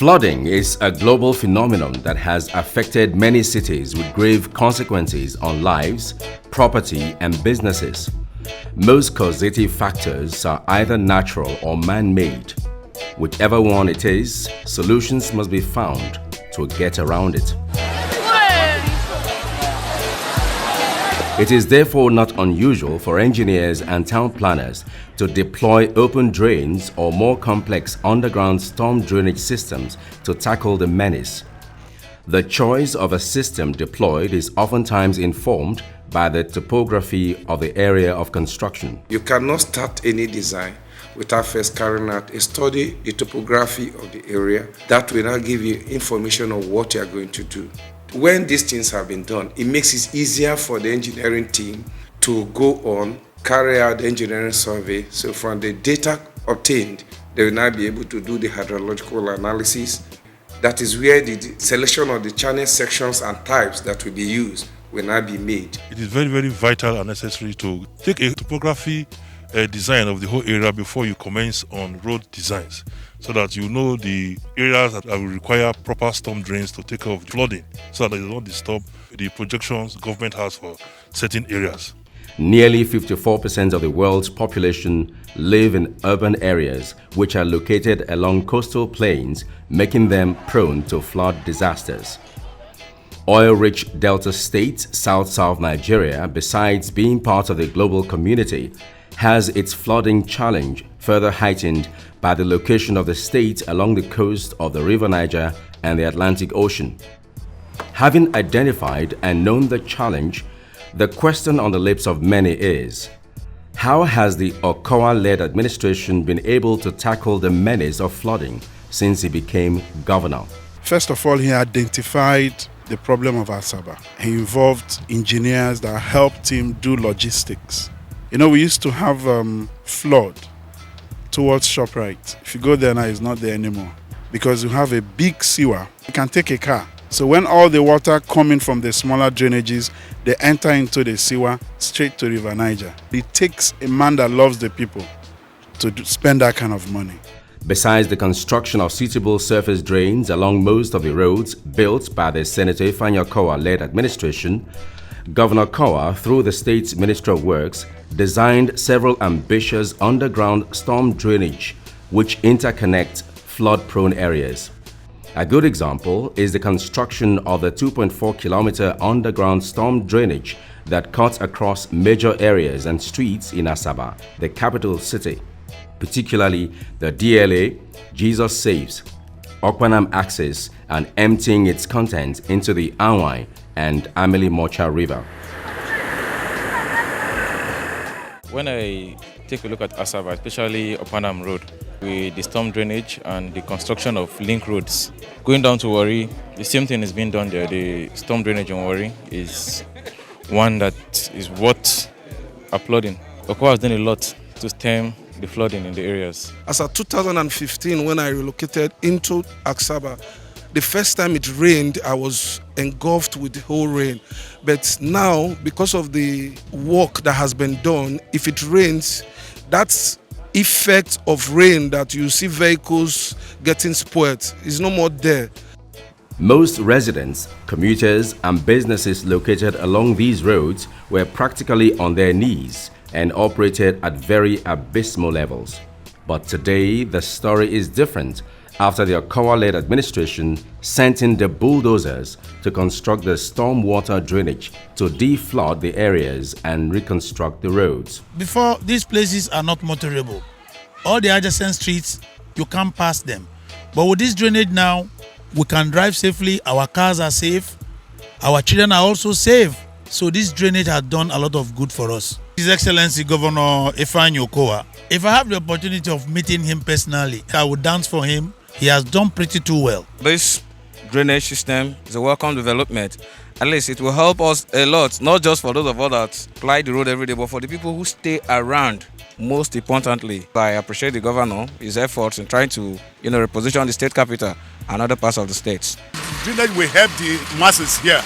Flooding is a global phenomenon that has affected many cities with grave consequences on lives, property, and businesses. Most causative factors are either natural or man-made. Whichever one it is, solutions must be found to get around it. It is therefore not unusual for engineers and town planners to deploy open drains or more complex underground storm drainage systems to tackle the menace. The choice of a system deployed is oftentimes informed by the topography of the area of construction. You cannot start any design without first carrying out a study, the topography of the area. That will now give you information of what you are going to do. When these things have been done, it makes it easier for the engineering team to go on, carry out the engineering survey. So from the data obtained, they will now be able to do the hydrological analysis. That is where the selection of the channel sections and types that will be used will now be made. It is very, very vital and necessary to take a topography design of the whole area before you commence on road designs, so that you know the areas that will require proper storm drains to take care of flooding, so that it will not disturb the projections government has for certain areas. Nearly 54% of the world's population live in urban areas which are located along coastal plains, making them prone to flood disasters. Oil-rich Delta State, South Nigeria, besides being part of the global community, has its flooding challenge further heightened by the location of the state along the coast of the River Niger and the Atlantic Ocean. Having identified and known the challenge, the question on the lips of many is, how has the Okowa-led administration been able to tackle the menace of flooding since he became governor? First of all, he identified the problem of Asaba. He involved engineers that helped him do logistics. You know, we used to have flood towards ShopRite. If you go there now, it's not there anymore because you have a big sewer. You can take a car. So when all the water coming from the smaller drainages, they enter into the sewer straight to River Niger. It takes a man that loves the people to spend that kind of money. Besides the construction of suitable surface drains along most of the roads built by the Senator Ifeanyi Okowa-led administration, Governor Okowa, through the state's Ministry of Works, designed several ambitious underground storm drainage which interconnect flood-prone areas. A good example is the construction of the 2.4-kilometer underground storm drainage that cuts across major areas and streets in Asaba, the capital city, particularly the DLA, Jesus Saves, Okpanam Access, and emptying its contents into the Anwai and Amili Mocha River. When I take a look at Asaba, especially Okpanam Road, with the storm drainage and the construction of link roads, going down to Warri, the same thing is being done there. The storm drainage in Warri is one that is worth applauding. Okowa has done a lot to stem the flooding in the areas. As of 2015, when I relocated into Asaba, the first time it rained, I was engulfed with the whole rain. But now, because of the work that has been done, if it rains, that effect of rain that you see vehicles getting spoiled is no more there. Most residents, commuters, and businesses located along these roads were practically on their knees and operated at very abysmal levels. But today, the story is different after the Okowa-led administration sent in the bulldozers to construct the stormwater drainage to deflood the areas and reconstruct the roads. Before, these places are not motorable. All the adjacent streets, you can't pass them. But with this drainage now, we can drive safely, our cars are safe, our children are also safe. So this drainage has done a lot of good for us. His Excellency Governor Ifeanyi Okowa, if I have the opportunity of meeting him personally, I would dance for him. He has done pretty too well. This drainage system is a welcome development. At least it will help us a lot, not just for those of us that ply the road every day, but for the people who stay around. Most importantly, I appreciate the governor, his efforts in trying to reposition the state capital and other parts of the states. Drainage will help the masses here.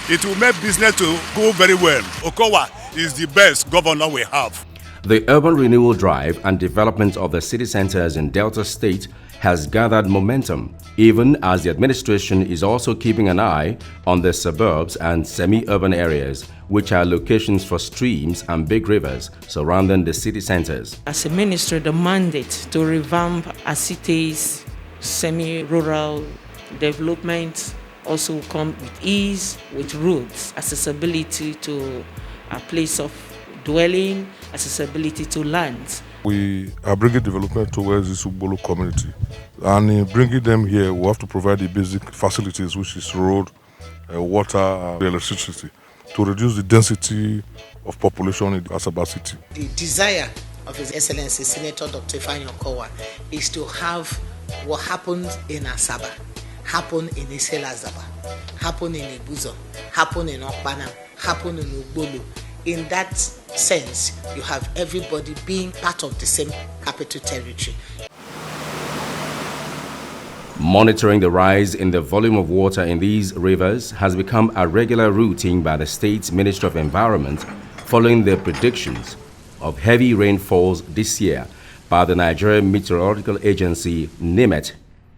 It will make business to go very well. Okowa is the best governor we have. The urban renewal drive and development of the city centers in Delta State has gathered momentum, even as the administration is also keeping an eye on the suburbs and semi-urban areas, which are locations for streams and big rivers surrounding the city centers. As a ministry, the mandate to revamp Asite's semi-rural development also will come with ease, with roads, accessibility to a place of dwelling, accessibility to land. We are bringing development towards the Ugbolo community, and in bringing them here, we have to provide the basic facilities, which is road, water, and electricity, to reduce the density of population in Asaba city. The desire of His Excellency Senator Dr. Ifeanyi Okowa is to have what happened in Asaba happen in Iselazaba, happen in Ibuzo, happen in Okpanam, happen in Ugbolo. In that sense, you have everybody being part of the same capital territory. Monitoring the rise in the volume of water in these rivers has become a regular routine by the state's Ministry of Environment following the predictions of heavy rainfalls this year by the Nigerian Meteorological Agency, NIMET,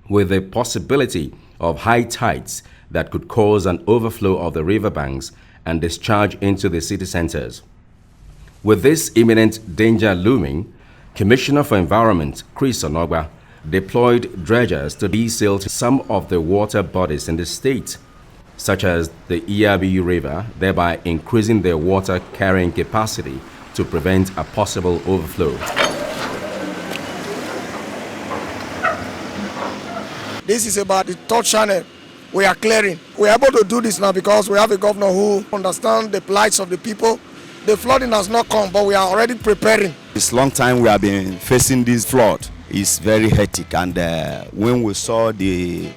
with the possibility of high tides that could cause an overflow of the riverbanks and discharge into the city centers. With this imminent danger looming, Commissioner for Environment Chris Onogba deployed dredgers to desilt some of the water bodies in the state, such as the Iyabiyu River, thereby increasing their water carrying capacity to prevent a possible overflow. This is about the third channel we are clearing. We are able to do this now because we have a governor who understands the plights of the people. The flooding has not come, but we are already preparing. This long time we have been facing this flood. It's very hectic, and when we saw the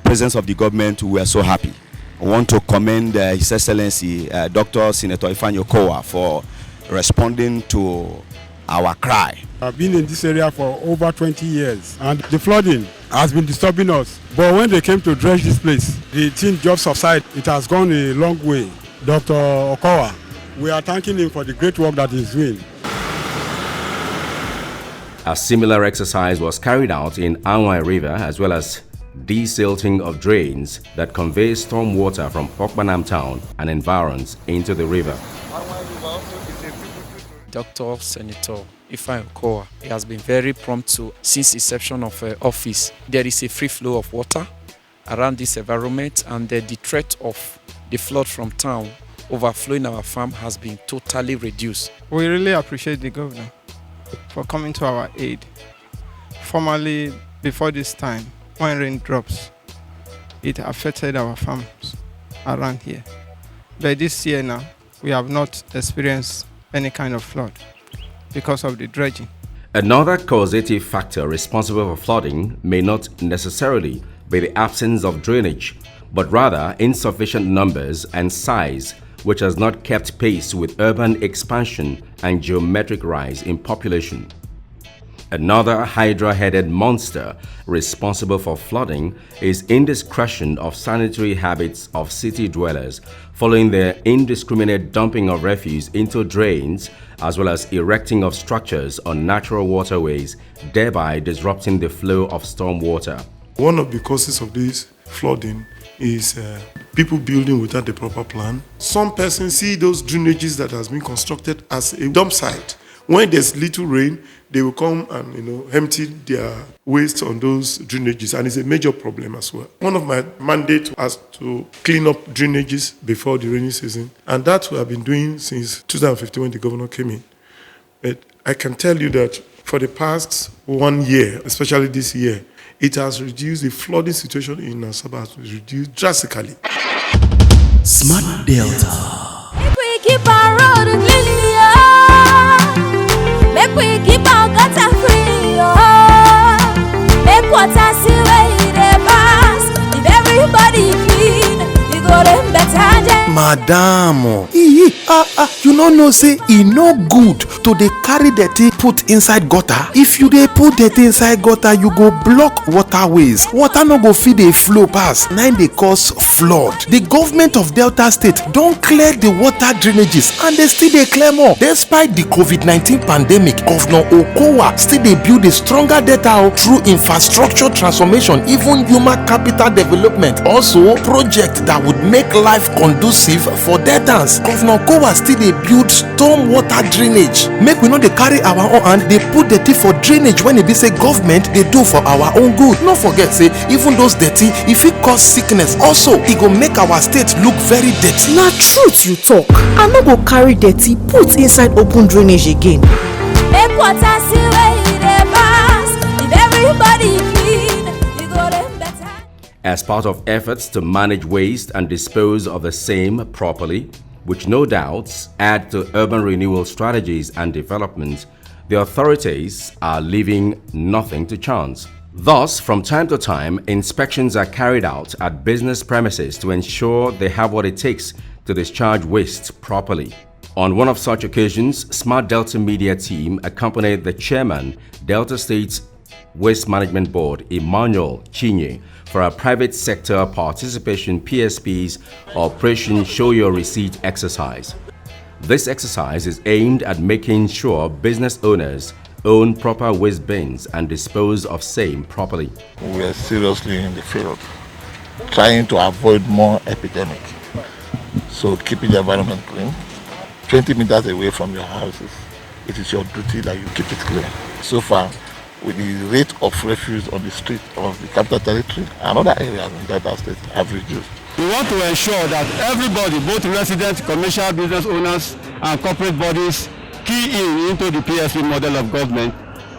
presence of the government, we were so happy. I want to commend His Excellency Dr. Senator Ifeanyi Okowa for responding to our cry. I've been in this area for over 20 years, and the flooding has been disturbing us. But when they came to dredge this place, the team just subsided. It has gone a long way. Dr. Okowa, we are thanking him for the great work that he's doing. A similar exercise was carried out in Anwai River, as well as desilting of drains that convey storm water from Okpanam town and environs into the river. Dr. Senator Ifeanyi Okowa, he has been very prompt to, since inception of office. There is a free flow of water around this environment, and the threat of the flood from town overflowing our farm has been totally reduced. We really appreciate the governor for coming to our aid. Formerly, before this time, when rain drops, it affected our farms around here. But this year now, we have not experienced any kind of flood because of the dredging. Another causative factor responsible for flooding may not necessarily be the absence of drainage, but rather insufficient numbers and size, which has not kept pace with urban expansion and geometric rise in population. Another hydra-headed monster responsible for flooding is indiscretion of sanitary habits of city dwellers following their indiscriminate dumping of refuse into drains, as well as erecting of structures on natural waterways, thereby disrupting the flow of storm water. One of the causes of this flooding is people building without the proper plan. Some persons see those drainages that has been constructed as a dump site. When there's little rain, they will come and empty their waste on those drainages, and it's a major problem as well. One of my mandates was to clean up drainages before the rainy season, and that's what I've been doing since 2015 when the governor came in. But I can tell you that for the past 1 year, especially this year, it has reduced, the flooding situation in Asaba has reduced drastically. Smart Delta. If we keep our road clean, make we keep our gutter free, make water see where they pass. If everybody clean, we go them better. Madam, you no know say e no good to dey carry dirty put inside gutter? If you dey put dirty inside gutter, you go block waterways. Water no go fit dey flow pass, na im dey cause flood. The government of Delta State don clear the water drainages and they still dey clear more. Despite the COVID-19 pandemic, Governor Okowa still dey build a stronger Delta through infrastructure transformation, even human capital development, also project that would make life conducive for Deltans. Governor Okowa still dey build storm water drainage. Make we no dey carry our own hand dey put dirty for drainage when e be say government dey do for our own good. No forget say even those dirty e fit cause sickness. Also e go make our state look very dirty. Na truth you talk. I no go carry dirty put inside open drainage again. Make water see where e dey pass. If everybody clean, e go dey better. As part of efforts to manage waste and dispose of the same properly, which no doubt add to urban renewal strategies and development, the authorities are leaving nothing to chance. Thus, from time to time, inspections are carried out at business premises to ensure they have what it takes to discharge waste properly. On one of such occasions, Smart Delta Media team accompanied the chairman, Delta State's Waste Management Board, Emmanuel Chinye, for a private sector participation PSP's Operation Show Your Receipt exercise. This exercise is aimed at making sure business owners own proper waste bins and dispose of same properly. We are seriously in the field, trying to avoid more epidemic. So keeping the environment clean, 20 meters away from your houses, it is your duty that you keep it clean. So far, with the rate of refuse on the street of the capital territory and other areas in Delta State have reduced. We want to ensure that everybody, both residents, commercial business owners and corporate bodies, key into the PSP model of government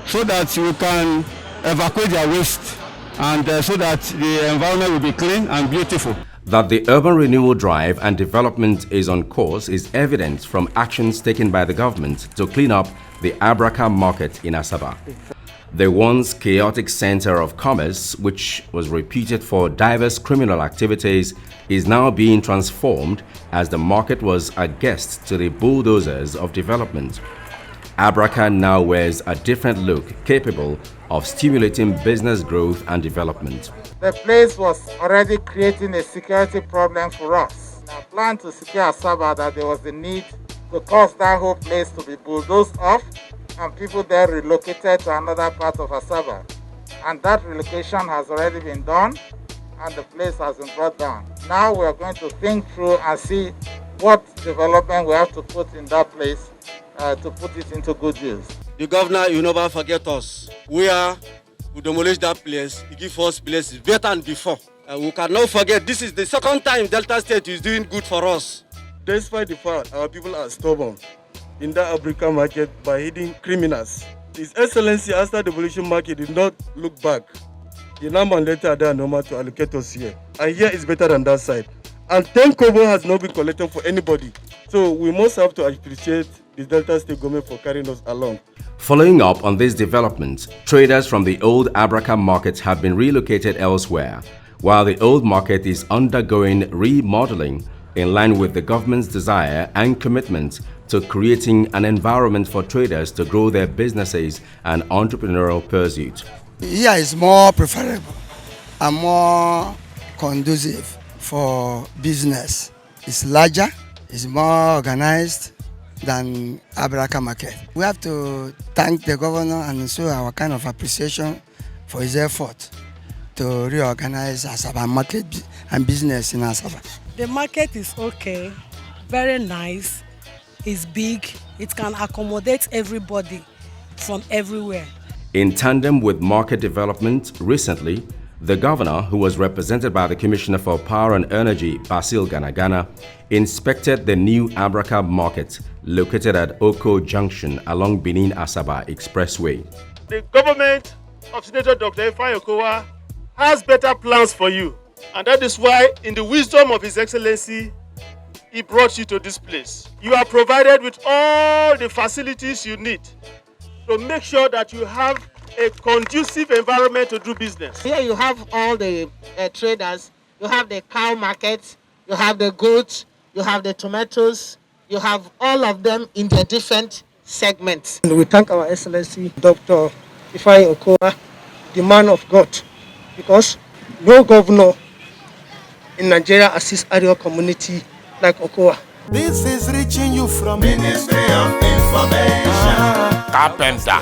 so that we can evacuate their waste and so that the environment will be clean and beautiful. That the urban renewal drive and development is on course is evident from actions taken by the government to clean up the Abraka market in Asaba. The once chaotic center of commerce, which was reputed for diverse criminal activities, is now being transformed as the market was a guest to the bulldozers of development. Abraka now wears a different look capable of stimulating business growth and development. The place was already creating a security problem for us. I planned to secure Asaba that there was the need to cause that whole place to be bulldozed off and people there relocated to another part of Asaba. And that relocation has already been done and the place has been brought down. Now we are going to think through and see what development we have to put in that place to put it into good use. The governor will never forget us. We demolish that place, he give us places better than before. We cannot forget this is the second time Delta State is doing good for us. Despite the fact our people are stubborn in that Abraka market by hiding criminals, His Excellency after the demolition market did not look back. He now mandated that normal to allocate us here. And here is better than that side. And 10 kobo has not been collected for anybody. So we must have to appreciate the Delta State government for carrying us along. Following up on this development, traders from the old Abraka market have been relocated elsewhere, while the old market is undergoing remodeling in line with the government's desire and commitment to creating an environment for traders to grow their businesses and entrepreneurial pursuit. Here is more preferable and more conducive for business. It's larger, it's more organized than Abraka market. We have to thank the governor and show our kind of appreciation for his effort to reorganize Asaba market and business in Asaba. The market is okay, very nice, it's big, it can accommodate everybody from everywhere. In tandem with market development, recently, the governor, who was represented by the Commissioner for Power and Energy, Basil Ganagana, inspected the new Abraka market located at Oko Junction along Benin-Asaba Expressway. The government of Senator Dr. Ifeanyi Okowa has better plans for you. And that is why, in the wisdom of His Excellency, he brought you to this place. You are provided with all the facilities you need to make sure that you have a conducive environment to do business. Here you have all the traders. You have the cow market, you have the goats, you have the tomatoes, you have all of them in their different segment. And we thank our Excellency Dr. Ifeanyi Okowa, the man of God, because no governor in Nigeria assists Arewa community like Okowa. This is reaching you from Ministry of Information. Carpenter,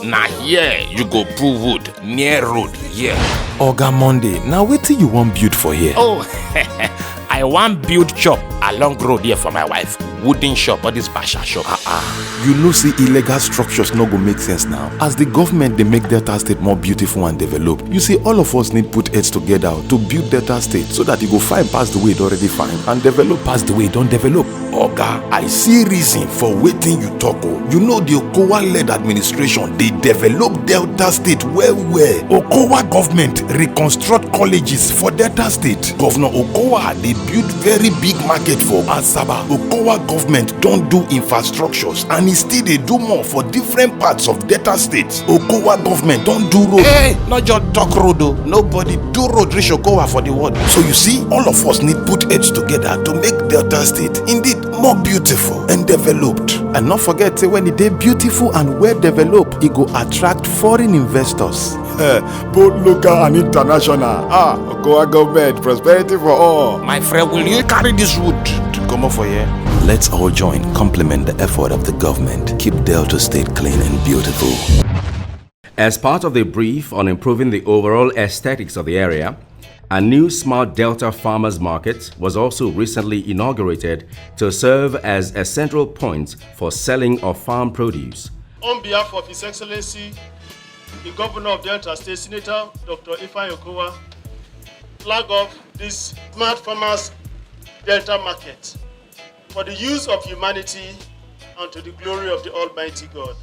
now here you go pull wood near road here. Oga Monday, now wetin you want build for here? Oh, I want build shop along road here for my wife. Wooden shop or this basha shop. You know see illegal structures no go make sense now. As the government they make Delta State more beautiful and developed. You see all of us need put heads together to build Delta State so that it go fine past the way it already fine and develop past the way it don't develop. Oga, I see reason for waiting you talk. You know the Okowa-led administration, they develop Delta State well. Okowa government reconstruct colleges for Delta State. Governor Okowa, they build very big market for Asaba. Okowa government don't do infrastructures and still they do more for different parts of Delta State. Okowa government don't do road. Hey, not just talk road though. Nobody do road reach Okowa for the world. So you see, all of us need put heads together to make Delta State indeed more beautiful and developed. And not forget, when it is beautiful and well developed, it go attract foreign investors. Both local and international. Okowa government, prosperity for all. My friend, will you carry this wood to come up for here? Let's all join, complement the effort of the government. Keep Delta State clean and beautiful. As part of the brief on improving the overall aesthetics of the area, a new smart Delta Farmers Market was also recently inaugurated to serve as a central point for selling of farm produce. On behalf of His Excellency, the Governor of Delta State, Senator Dr. Ifeanyi Okowa, flag off this Smart Farmers Delta Market for the use of humanity and to the glory of the Almighty God.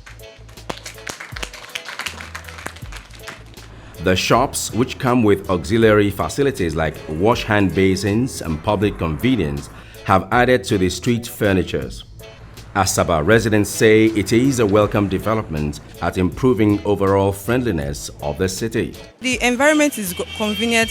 The shops, which come with auxiliary facilities like wash hand basins and public convenience, have added to the street furnitures. Asaba residents say it is a welcome development at improving overall friendliness of the city. The environment is convenient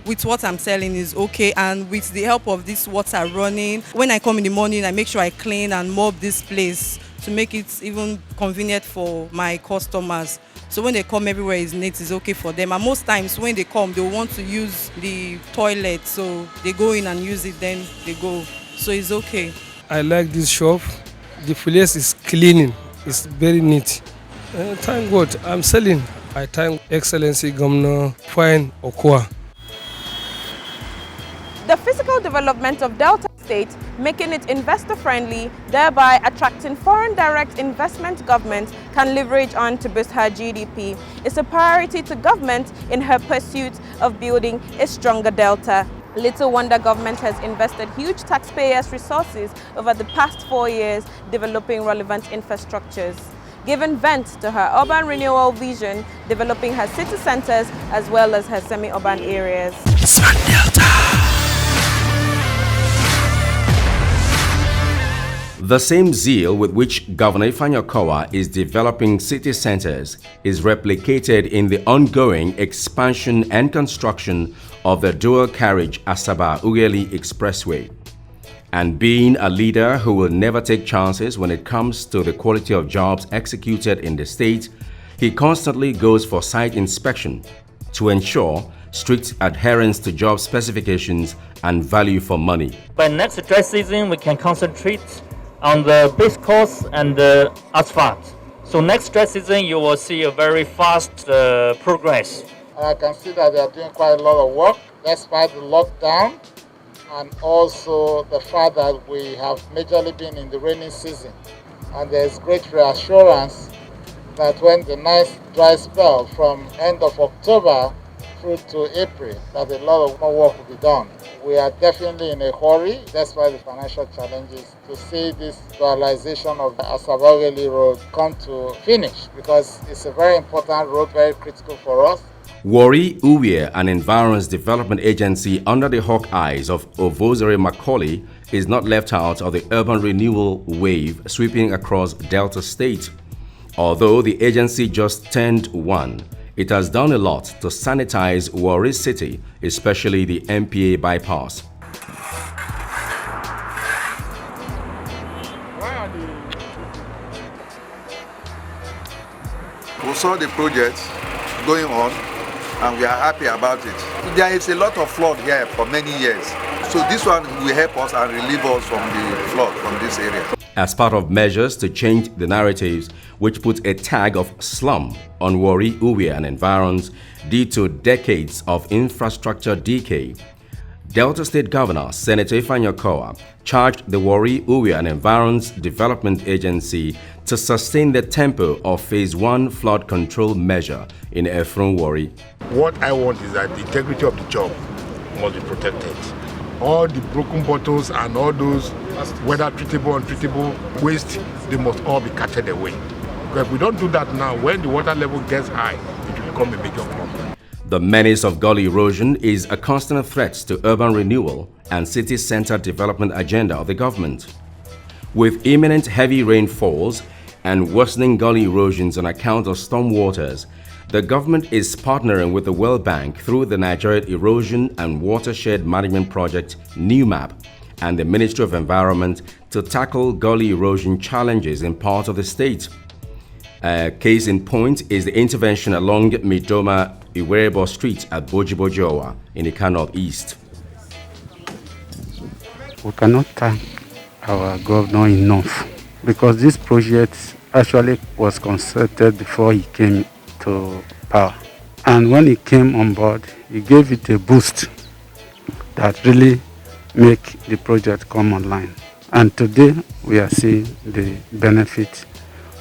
with what I'm selling is okay, and with the help of this water running, when I come in the morning I make sure I clean and mop this place to make it even convenient for my customers. So when they come, everywhere is neat, it's okay for them. And most times when they come, they want to use the toilet, so they go in and use it, then they go. So it's okay. I like this shop. The place is cleaning. It's very neat. Thank God, I'm selling. I thank Excellency Governor Ifeanyi Okowa. The physical development of Delta State, making it investor-friendly, thereby attracting foreign direct investment government can leverage on to boost her GDP. It's a priority to government in her pursuit of building a stronger Delta. Little wonder government has invested huge taxpayers' resources over the past 4 years developing relevant infrastructures, giving vent to her urban renewal vision, developing her city centers as well as her semi-urban areas. Smart Delta. The same zeal with which Governor Ifeanyi Okowa is developing city centers is replicated in the ongoing expansion and construction of the dual-carriage Asaba-Ughelli Expressway. And being a leader who will never take chances when it comes to the quality of jobs executed in the state, he constantly goes for site inspection to ensure strict adherence to job specifications and value for money. By next dry season, we can concentrate on the base course and the asphalt. So next dry season, you will see a very fast progress. I can see that they are doing quite a lot of work despite the lockdown, and also the fact that we have majorly been in the rainy season. And there's great reassurance that when the nice dry spell from end of October through to April, that a lot of more work will be done. We are definitely in a hurry, despite the financial challenges, to see this dualization of the Asaba-Ughelli Road come to finish, because it's a very important road, very critical for us. Warri Uwie, an environs development agency under the hawk eyes of Ovozere Macaulay, is not left out of the urban renewal wave sweeping across Delta State. Although the agency just turned one, it has done a lot to sanitize Warri City, especially the MPA bypass. We saw the project going on and we are happy about it. There is a lot of flood here for many years. So this one will help us and relieve us from the flood from this area. As part of measures to change the narratives which put a tag of slum on Warri, Uwie and environs due to decades of infrastructure decay, Delta State Governor Senator Ifeanyi Okowa charged the Warri, Uwie and Environs Development Agency to sustain the tempo of Phase 1 flood control measure in Efrun Warri. What I want is that the integrity of the job must be protected. All the broken bottles and all those whether treatable or untreatable waste, they must all be carted away. Because if we don't do that now, when the water level gets high, it will become a major problem. The menace of gully erosion is a constant threat to urban renewal and city-centered development agenda of the government. With imminent heavy rainfalls and worsening gully erosions on account of storm waters, the government is partnering with the World Bank through the Nigeria Erosion and Watershed Management Project (NEWMAP) and the Ministry of Environment to tackle gully erosion challenges in parts of the state. A case in point is the intervention along Midoma Iwerebo Street at Bojibojowa in Ika Northeast. We cannot thank our governor enough because this project actually was concerted before he came to power. And when he came on board, he gave it a boost that really make the project come online. And today we are seeing the benefit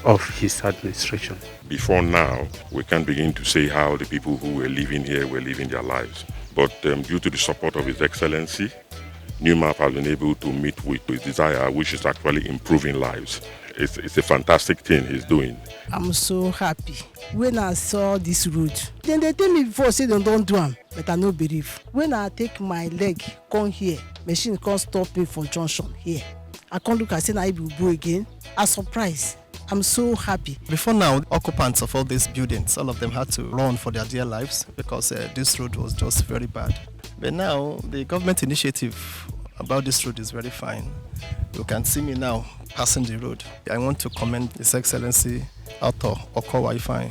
of his administration. Before now, we can begin to say how the people who were living here were living their lives. But due to the support of His Excellency, NEWMAP has been able to meet with his desire, which is actually improving lives. It's a fantastic thing he's doing. I'm so happy. When I saw this road, then they tell me before, say they don't do them, but I no believe. When I take my leg, come here, machine can't stop me for junction here. I can't look and say I will go again. I'm surprised. I'm so happy. Before now, occupants of all these buildings, all of them had to run for their dear lives because this road was just very bad. But now, the government initiative about this road is very fine. You can see me now passing the road. I want to commend His Excellency Author Okowa Ifeanyi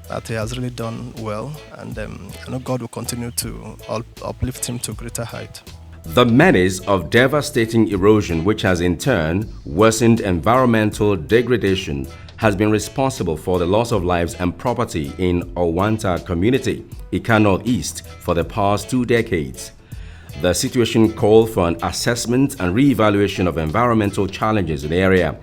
that he has really done well, and I know God will continue to uplift him to greater height. The menace of devastating erosion, which has in turn worsened environmental degradation, has been responsible for the loss of lives and property in Owanta community, Ika Northeast, for the past 2 decades. The situation called for an assessment and re-evaluation of environmental challenges in the area.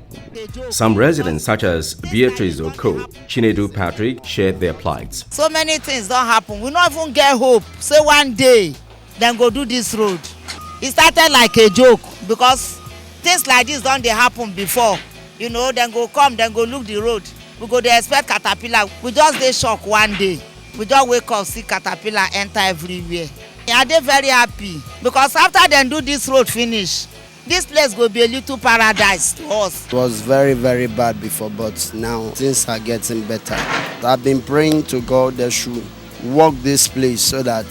Some residents, such as Beatrice Oko, Chinedu Patrick, shared their plights. So many things don't happen. We don't even get hope. Say one day, then go do this road. It started like a joke because things like this don't they happen before. You know, then go come, then go look the road. We go they expect caterpillar. We just they shock one day. We just wake up, see caterpillar enter everywhere. Are they very happy? Because after they do this road finish, this place will be a little paradise to us. It was very, very bad before, but now things are getting better. I've been praying to God they should work this place so that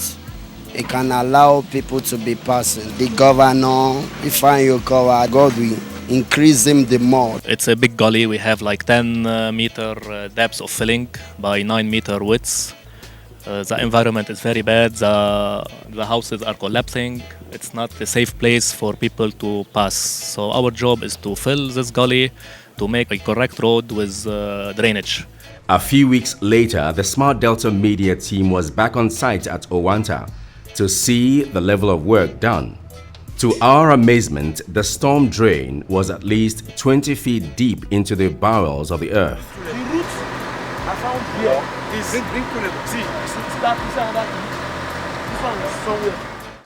it can allow people to be passing. The governor, Ifeanyi Okowa, God will increase him the more. It's a big gully. We have like 10 meter depths of filling by 9 meter widths. The environment is very bad. The houses are collapsing. It's not a safe place for people to pass. So our job is to fill this gully to make a correct road with drainage. A few weeks later, the Smart Delta media team was back on site at Owanta to see the level of work done. To our amazement, the storm drain was at least 20 feet deep into the bowels of the earth. The root I found here is see that this one is somewhere.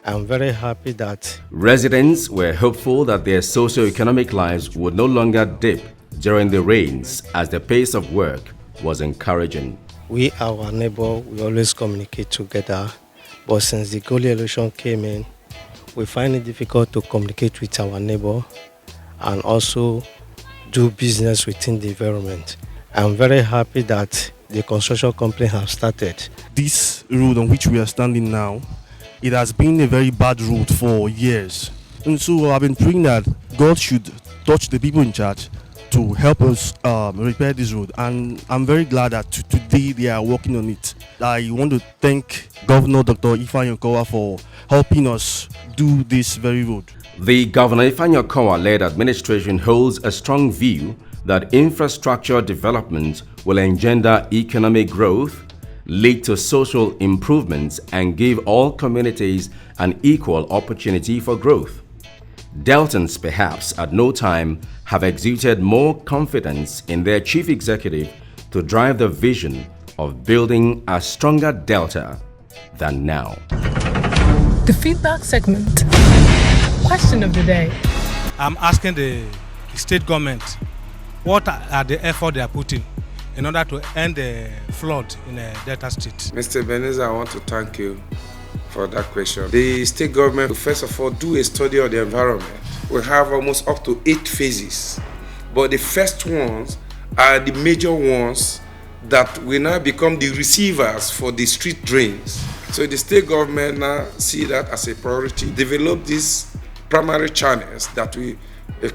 I'm very happy that residents were hopeful that their socio-economic lives would no longer dip during the rains, as the pace of work was encouraging. We, our neighbor, we always communicate together, but since the gully erosion came in, we find it difficult to communicate with our neighbor and also do business within the environment. I'm very happy that the construction company have started. This road on which we are standing now, it has been a very bad road for years. And so I've been praying that God should touch the people in charge to help us repair this road, and I'm very glad that today they are working on it. I want to thank Governor Dr. Ifeanyi Okowa for helping us do this very road. The Governor Ifeanyi Okowa-led administration holds a strong view that infrastructure development will engender economic growth, lead to social improvements, and give all communities an equal opportunity for growth. Deltans perhaps at no time have exuded more confidence in their chief executive to drive the vision of building a stronger Delta than now. The feedback segment. Question of the day. I'm asking the state government, what are the efforts they are putting in order to end the flood in Delta State? Mr. Ebenezer, I want to thank you for that question. The state government will first of all do a study of the environment. We have almost up to 8 phases, but the first ones are the major ones that will now become the receivers for the street drains. So the state government now see that as a priority, develop these primary channels that we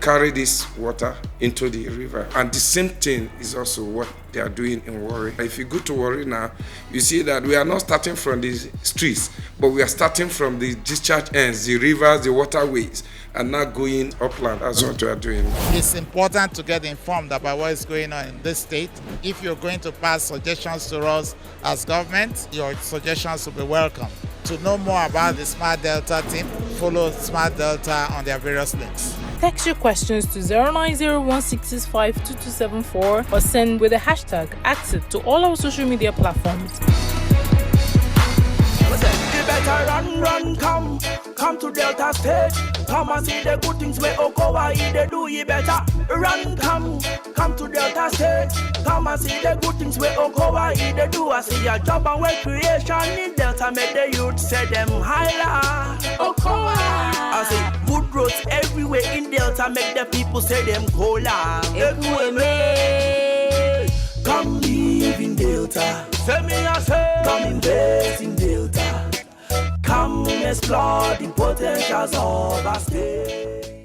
carry this water into the river. And the same thing is also what they are doing in Warri. If you go to Warri now, you see that we are not starting from the streets, but we are starting from the discharge ends, the rivers, the waterways, and now going upland. That's what we are doing. It's important to get informed about what is going on in this state. If you're going to pass suggestions to us as government, your suggestions will be welcome. To know more about the Smart Delta team, follow Smart Delta on their various links. Text your questions to 09016652274 or send with the hashtag AXIT to all our social media platforms. You better run, come to Delta State. Come and see the good things where Okowa they do. You better run, come to Delta State. Come and see the good things where Okowa they do. I see your job and work creation in Delta. Make the youth say them higher. Okowa. I see good roads everywhere in Delta. Make the people say them cola. Come live in Delta. Say me I say. Come invest in Delta. Come explore the potentials of our state.